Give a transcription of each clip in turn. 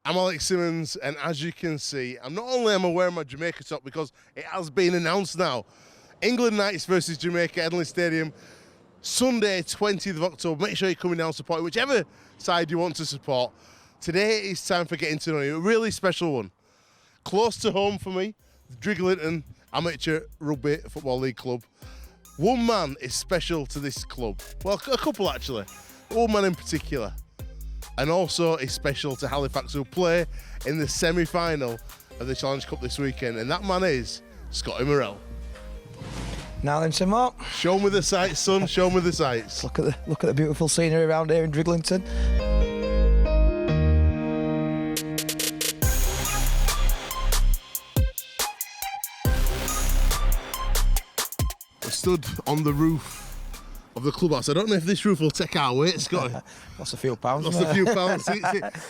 I'm Alex Simmons, and as you can see, I'm wearing my Jamaica top because it has been announced now. England Knights versus Jamaica, Edley Stadium, Sunday, 20th of October. Make sure you're coming down to support whichever side you want to support. Today is time for Getting to Know You, a really special one. Close to home for me, the Driglington Amateur Rugby Football League Club. One man is special to this club. Well, a couple actually. One man in particular. And also is special to Halifax, who play in the semi-final of the Challenge Cup this weekend. And that man is Scotty Murrell. Now then, some more. Show me the sights, son. Show me the sights. Look at the beautiful scenery around here in Driglington. We're stood on the roof of the clubhouse. I don't know if this roof will take our weight, Scotty. Lost a few pounds. Lost a few pounds.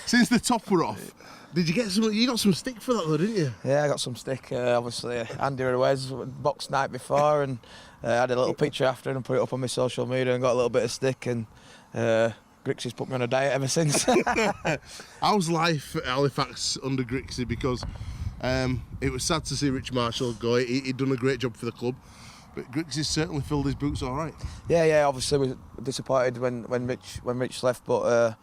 Since the top were off. Did you get some? You got some stick for that though, didn't you? Yeah, I got some stick. Obviously, Andy Ruiz boxed night before, and I had a little picture after and put it up on my social media and got a little bit of stick. And Grixie's put me on a diet ever since. How's life at Halifax under Grixie? Because it was sad to see Rich Marshall go. He'd done a great job for the club. But Grixie certainly filled his boots all right. Yeah. Obviously, we were disappointed when Rich left, but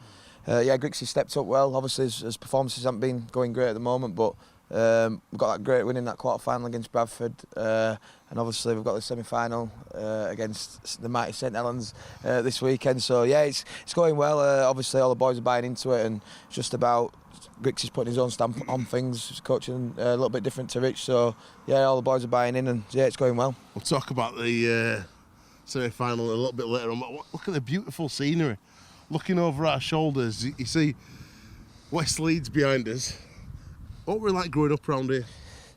Grixie stepped up well. Obviously, his performances haven't been going great at the moment, but we've got that great win in that quarter final against Bradford, and obviously we've got the semi-final against the mighty St Helens this weekend. So yeah, it's going well. Obviously, all the boys are buying into it, and it's just about Grixie's putting his own stamp on things. He's coaching a little bit different to Rich, so yeah, all the boys are buying in, and yeah, it's going well. We'll talk about the semi-final a little bit later on. Look at the beautiful scenery. Looking over our shoulders, you see West Leeds behind us. What were it like growing up around here?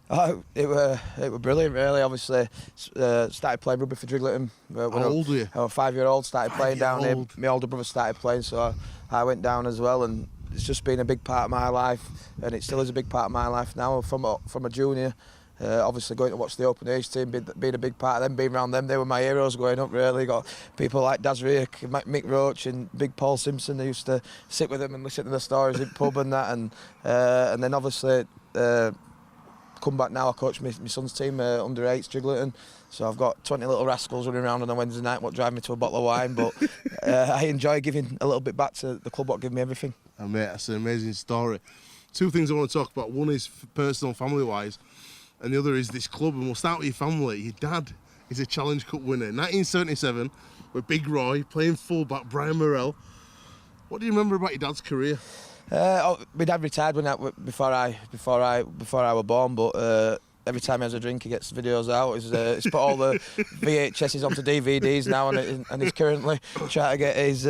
Oh, it were brilliant, really. Obviously, started playing rugby for Driglington. How old were you? I was 5-year-old. Started playing down here. My older brother started playing, so I went down as well, and it's just been a big part of my life, and it still is a big part of my life now. From a junior, obviously going to watch the Open Age team, being a big part of them, being around them, they were my heroes growing up. Really, got people like Daz Riek, Mick Roach, and Big Paul Simpson. Who used to sit with them and listen to the stories in pub and that, and then obviously come back now. I coach my son's team under 8s Driglington. So I've got 20 little rascals running around on a Wednesday night, what drive me to a bottle of wine. But I enjoy giving a little bit back to the club, what give me everything. Oh, mate, that's an amazing story. Two things I want to talk about. One is personal, family-wise, and the other is this club. And we'll start with your family. Your dad is a Challenge Cup winner. 1977, with Big Roy playing fullback, Brian Murrell. What do you remember about your dad's career? My dad retired before I was born, but every time he has a drink, he gets videos out. He's put all the VHSs onto DVDs now, and he's currently trying to get his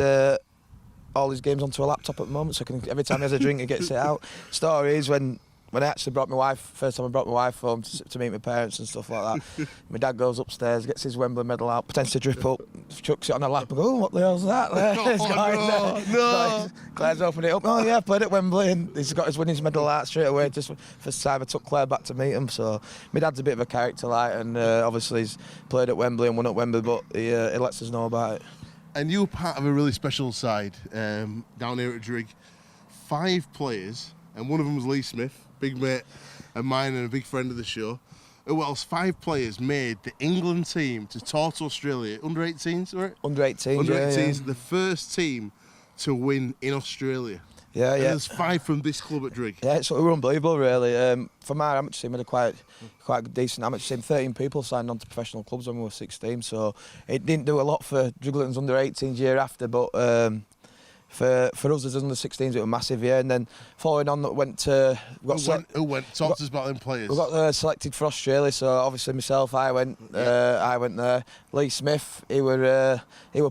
all his games onto a laptop at the moment. So every time he has a drink, he gets it out. Story is when I actually brought my wife, first time I brought my wife home to meet my parents and stuff like that, my dad goes upstairs, gets his Wembley medal out, pretends to drip up, chucks it on her lap and goes, "Oh, what the hell's that?" No. Claire's opened it up. "Oh yeah, I played at Wembley," and he's got his winnings medal out straight away. Just first time I took Claire back to meet him. So my dad's a bit of a character, like, and obviously he's played at Wembley and won at Wembley, but he lets us know about it. And you were part of a really special side down here at Drig. 5 players, and one of them was Lee Smith, big mate of mine and a big friend of the show. Who else? 5 players made the England team to tour to Australia. Under 18s, right? Under 18s, Under 18s, yeah. The first team to win in Australia. Yeah. There's 5 from this club at Drig. Yeah, it was unbelievable, really. From our amateur team, we had a quite decent amateur team. 13 people signed on to professional clubs when we were 16, so it didn't do a lot for Driglington's under 18s year after, but for us as under 16s, it was massive, yeah. And then following on, that went to... Who went? Talk to us about them players. We got selected for Australia, so obviously myself, I went there. Lee Smith, he were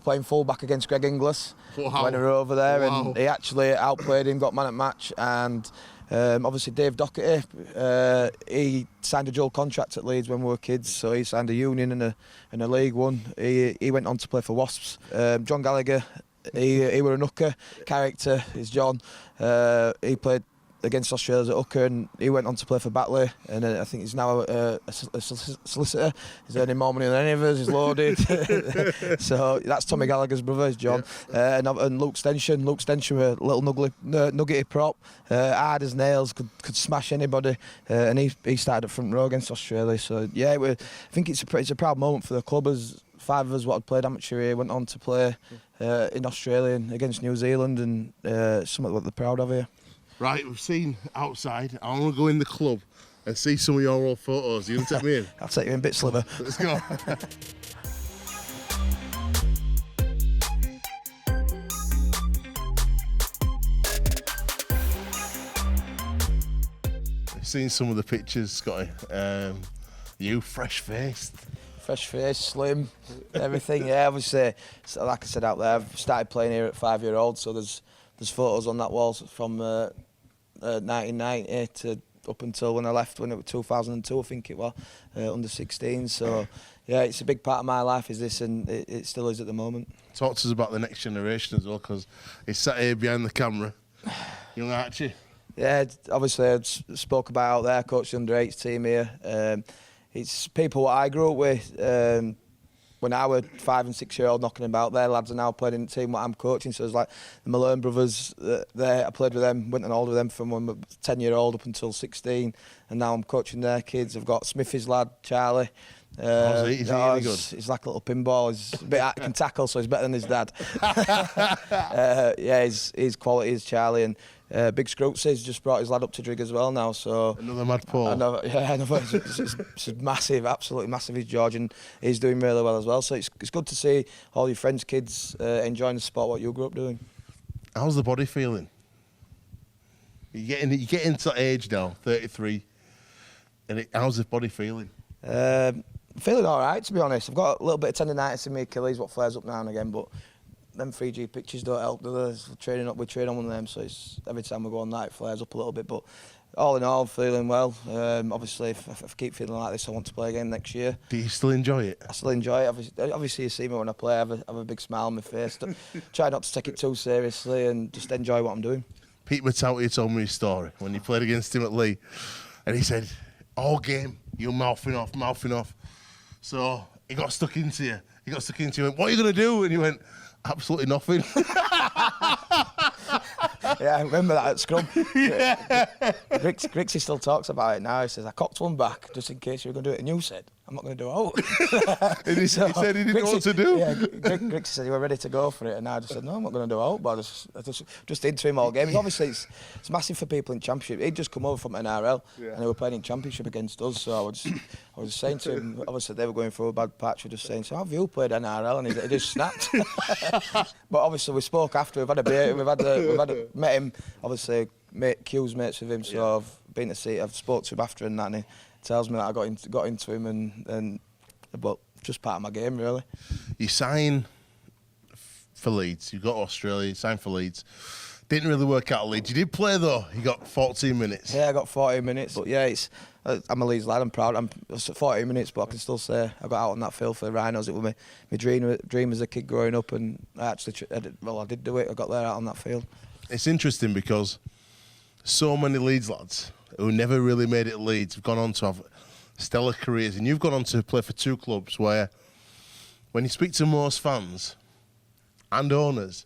playing full-back against Greg Inglis. Wow. When we were over there, Wow. and he actually outplayed him, got man at match, and obviously Dave Docherty, he signed a dual contract at Leeds when we were kids, so he signed a union and a League One. He went on to play for Wasps. John Gallagher, he were a hooker character, is John. He played against Australia as a hooker, and he went on to play for Batley, and I think he's now a solicitor. He's earning more money than any of us. He's loaded. So that's Tommy Gallagher's brother, is John, and Luke Stenson. Luke Stenson, a little nuggety prop, hard as nails, could smash anybody, and he started at front row against Australia. So yeah, I think it's a proud moment for the club, as 5 of us what had played amateur here went on to play in Australia and against New Zealand, and something that they're proud of here. Right, we've seen outside. I want to go in the club and see some of your old photos. You want to take me in? I'll take you in, bit sliver. Let's go. I've seen some of the pictures, Scotty. You fresh-faced. Fresh face, slim, everything. Yeah, obviously, so like I said out there, I've started playing here at 5-year-old, so there's photos on that wall from 1990 to up until when I left, when it was 2002, I think it was, under 16. So yeah, it's a big part of my life, is this, and it still is at the moment. Talk to us about the next generation as well, because he's sat here behind the camera, young Archie. Yeah, obviously I spoke about out there, coach the under-8s team here. It's people what I grew up with. When I was 5 and 6 year old knocking about, their lads are now playing in the team what I'm coaching. So it's like the Murrell brothers, I played with them, went on older with them from when I was 10-year-old up until 16, and now I'm coaching their kids. I've got Smithy's lad, Charlie. Is he really good? He's like a little pinball. He's a bit he can tackle, so he's better than his dad. Yeah, he's quality, is Charlie, and Big Scrootsey's just brought his lad up to Drigg as well now. So another mad Paul. Another. It's massive, absolutely massive. He's George, and he's doing really well as well. So it's good to see all your friends' kids enjoying the sport what you grew up doing. How's the body feeling? You get into that age now, 33, and how's the body feeling? Feeling all right, to be honest. I've got a little bit of tendinitis in my Achilles, what flares up now and again, but them 3G pictures don't help. We train on one of them, so it's every time we go on that, it flares up a little bit. But all in all, feeling well. Obviously, if I keep feeling like this, I want to play again next year. Do you still enjoy it? I still enjoy it. Obviously, you see me when I play, I have a big smile on my face. Try not to take it too seriously and just enjoy what I'm doing. Pete Matauti told me his story when he played against him at Lee, and he said, all game, you're mouthing off. So he got stuck into you. He went, what are you going to do? And he went, absolutely nothing. Yeah, I remember that at scrum. Yeah. Grixie still talks about it now. He says, I cocked one back just in case you were going to do it. And you said, I'm not going to do it out. And he said he didn't know what to do. Yeah, Grixie said you were ready to go for it. And I just said, no, I'm not going to do it out. But I just into him all game. Obviously, it's massive for people in Championship. He'd just come over from NRL and they were playing in Championship against us. So I was saying to him, obviously they were going through a bad patch. We were just saying, so have you played NRL? And he just snapped. But obviously we spoke after. We've had a beer. Met him. Obviously, Q's mates with him. So I've been to see. I've spoke to him after and that. And he tells me that I got into him and but just part of my game really. You sign for Leeds. You got Australia. You signed for Leeds. Didn't really work out at Leeds. You did play though. You got 14 minutes. Yeah, I got 14 minutes. But yeah, I'm a Leeds lad. I'm proud. I'm 14 minutes, but I can still say I got out on that field for the Rhinos. It was my dream as a kid growing up, and I did do it. I got there out on that field. It's interesting because so many Leeds lads who never really made it at Leeds have gone on to have stellar careers, and you've gone on to play for 2 clubs where, when you speak to most fans and owners,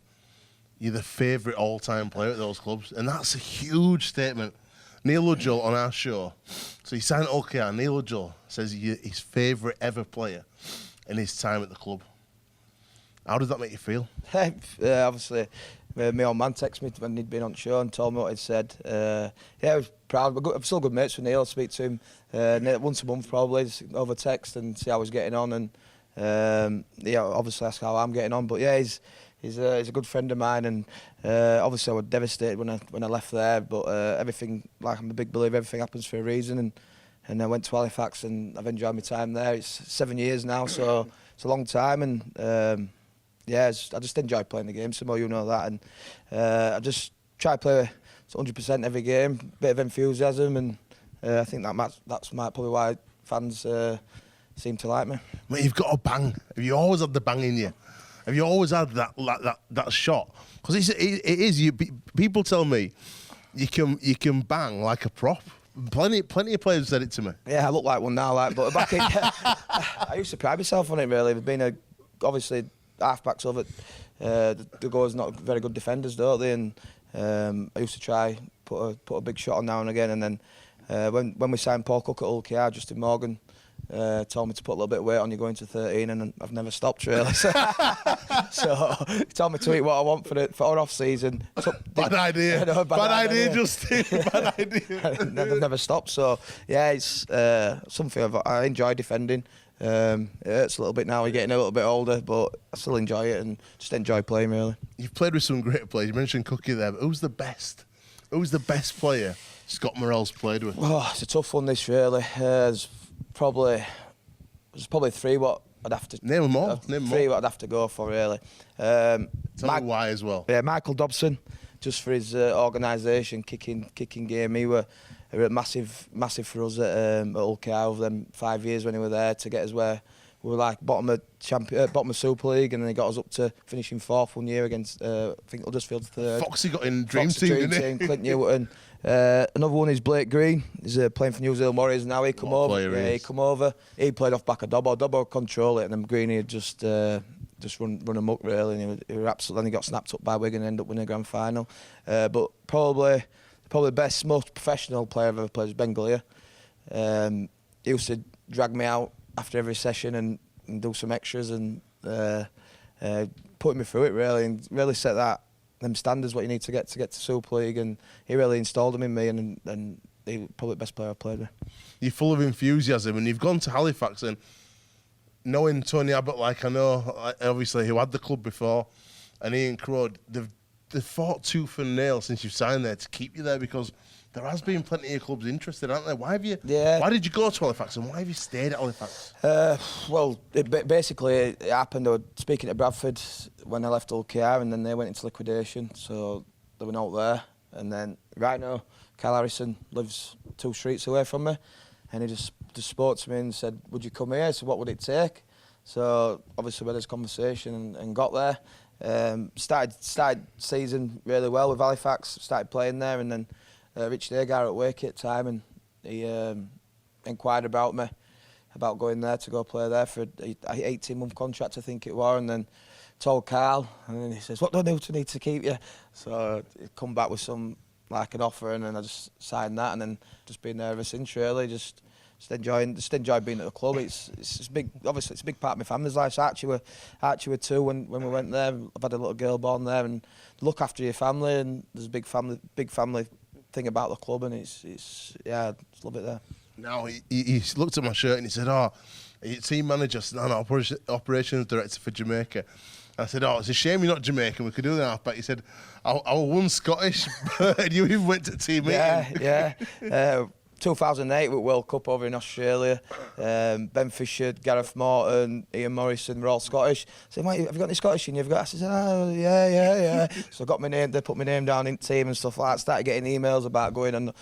you're the favourite all-time player at those clubs, and that's a huge statement. Neil Udgell on our show, so he signed at OKR. Neil Udgell says you're his favourite ever player in his time at the club. How does that make you feel? Obviously, my old man texted me when he'd been on the show and told me what he'd said. Yeah, I was proud. I'm still good mates with Neil. I speak to him once a month probably, just over text, and see how he's getting on. And obviously ask how I'm getting on. But yeah, he's a good friend of mine, and obviously I was devastated when I left there. But everything, like I'm a big believer, everything happens for a reason. And I went to Halifax, and I've enjoyed my time there. It's 7 years now, so it's a long time. And yeah, I just enjoy playing the game. Some of you know that, and I just try to play 100% every game, bit of enthusiasm, and I think that's probably why fans seem to like me. Mate, you've got a bang. Have you always had the bang in you? Have you always had that shot? Because it is. People tell me you can bang like a prop. Plenty of players have said it to me. Yeah, I look like one now, but back in, I used to pride myself on it really. Being obviously half-backs over, the goals not very good defenders, don't they? And I used to try put a big shot on now and again. And then when we signed Paul Cook at Hull KR, Justin Morgan told me to put a little bit of weight on you going to 13, and I've never stopped really. So he told me to eat what I want for our off season. Bad idea. Bad idea, Justin. Bad idea. Never stopped. So yeah, it's something I enjoy defending. It hurts a little bit now. You're getting a little bit older, but I still enjoy it and just enjoy playing really. You've played with some great players. You mentioned Cookie there, but who's the best? Who's the best player Scott Murrell's played with? Oh, it's a tough one this really. There's probably three what I'd have to name them all. Three what I'd have to go for really. Tell me why as well. Yeah, Michael Dobson, just for his organisation, kicking game. He were massive for us at Hull KR over them 5 years when he were there to get us where we were like bottom of Super League, and then he got us up to finishing fourth one year against I think Huddersfield's third. Foxy got in Dream Team, didn't he? Clint Newton. Another one is Blake Green. He's playing for New Zealand Warriors now. He come over. He played off back of Dobbo. Dobbo control it, and then Greeny had just run amok really. And he were absolutely. Then he got snapped up by Wigan and ended up winning a grand final. But probably the best, most professional player I've ever played is Ben Gullier. He used to drag me out after every session and do some extras and put me through it really, and really set them standards what you need to get to Super League, and he really installed them in me, and he's probably the best player I've played with. You're full of enthusiasm, and you've gone to Halifax, and knowing Tony Abbott like I know, obviously who had the club before, and Ian Crowe, they've fought tooth and nail since you've signed there to keep you there, because there has been plenty of clubs interested, aren't there? Why did you go to Halifax, and why have you stayed at Halifax? Well, it happened. I was speaking to Bradford when I left Hull KR, and then they went into liquidation, so they were not there. And then right now, Kyle Harrison lives 2 streets away from me, and he just spoke to me and said, "Would you come here?" So what would it take? So obviously we had this conversation and got there. Started season really well with Halifax. Started playing there, and then Rich Degar at Wakey at the time, and he inquired about me, about going there to go play there for an 18-month contract, I think it was, and then told Carl, and then he says, "What do I do to need to keep you?" So he come back with an offer, and then I just signed that, and then just been there ever since really, just enjoy being at the club. It's big, obviously it's a big part of my family's life. So Archie were too when we went there. I've had a little girl born there, and look after your family, and there's a big family thing about the club, and it's I just love it there. Now he looked at my shirt and he said, "Oh, are you team manager?" I said, "No, operations director for Jamaica." I said, "Oh, it's a shame you're not Jamaican. We could do that." But he said, "I was one Scottish, and you even went to team meeting." Yeah. 2008 with World Cup over in Australia. Ben Fisher, Gareth Morton, Ian Morrison were all Scottish. I said, "Mate, have you got any Scottish in you?" I said, "Oh, yeah." So I got my name. They put my name down in team and stuff like that. Started getting emails about going on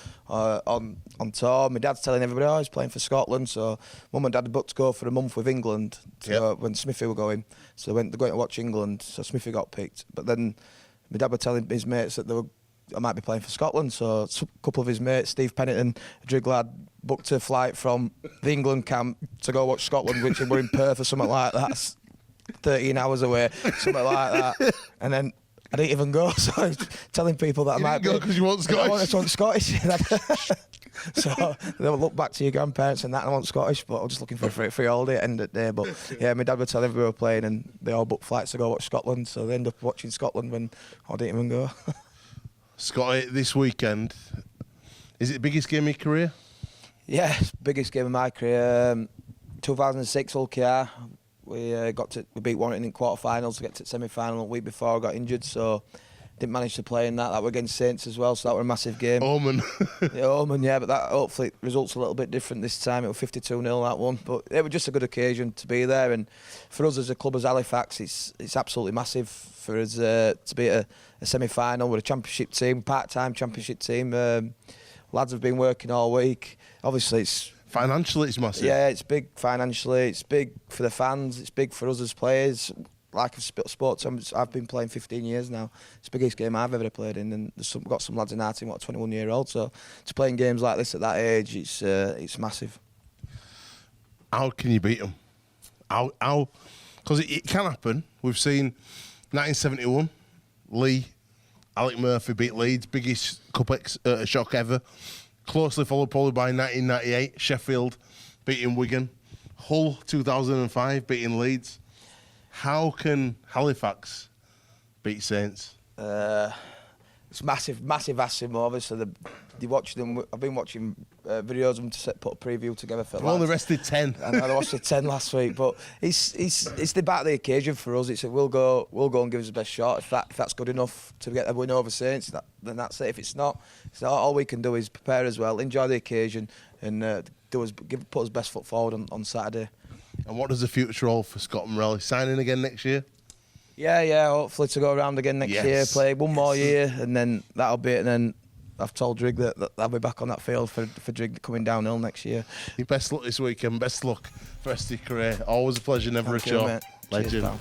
tour. My dad's telling everybody, "Oh, he's playing for Scotland." So Mum and Dad had booked to go for a month with England when Smithy were going. So they're going to watch England. So Smithy got picked. But then my dad was telling his mates that I might be playing for Scotland, so a couple of his mates, Steve Pennington, a Drig lad, booked a flight from the England camp to go watch Scotland, which were in Perth or something like that, 13 hours away, something like that. And then I didn't even go, so I was telling people that I might go because you want Scottish. I want Scottish. So they'll look back to your grandparents and that, and I want Scottish, but I'm just looking for a free holiday at the end of the day. But yeah, my dad would tell everybody we were playing, and they all booked flights to go watch Scotland, so they ended up watching Scotland when I didn't even go. Scotty, this weekend, is it the biggest game of your career? Yeah, biggest game of my career. 2006 Hull KR. We beat Warrington in quarter-finals to get to the semi-final. A week before I got injured, so didn't manage to play in that. That were against Saints as well, so that were a massive game. Omen. Omen, yeah, but that hopefully results a little bit different this time. It was 52-0 that one, but it was just a good occasion to be there. And for us as a club as Halifax, it's absolutely massive for us to be at a semi-final. We're a championship team, part-time championship team. Lads have been working all week. Obviously, it's financially, it's massive. Yeah, it's big financially. It's big for the fans. It's big for us as players. like I've spoke to him, I've been playing 15 years now. It's the biggest game I've ever played in, and we've got some lads in our team, what, 21-year-old. So to play in games like this at that age, it's massive. How can you beat them? How? Because it can happen. We've seen 1971, Alec Murphy beat Leeds, biggest cup shock ever. Closely followed probably by 1998, Sheffield beating Wigan. Hull 2005 beating Leeds. How can Halifax beat Saints? It's massive asking. Obviously, they watch them. I've been watching videos of them to put a preview together for. Well, the rest did 10. I know they watched the 10 last week, but it's the back of the occasion for us. We'll go and give us the best shot. If that's good enough to get a win over Saints, then that's it. If it's not, all we can do is prepare as well, enjoy the occasion, and put us best foot forward on Saturday. And what does the future hold for Scott Murrell? Signing again next year? Yeah. Hopefully to go around again next year, play one more year, and then that'll be it. And then I've told Drigg that I'll be back on that field for Drigg coming downhill next year. Your best luck this weekend. Best luck for the rest of your career. Always a pleasure, never Thank a you, chore. mate. Legend. Cheers, pal.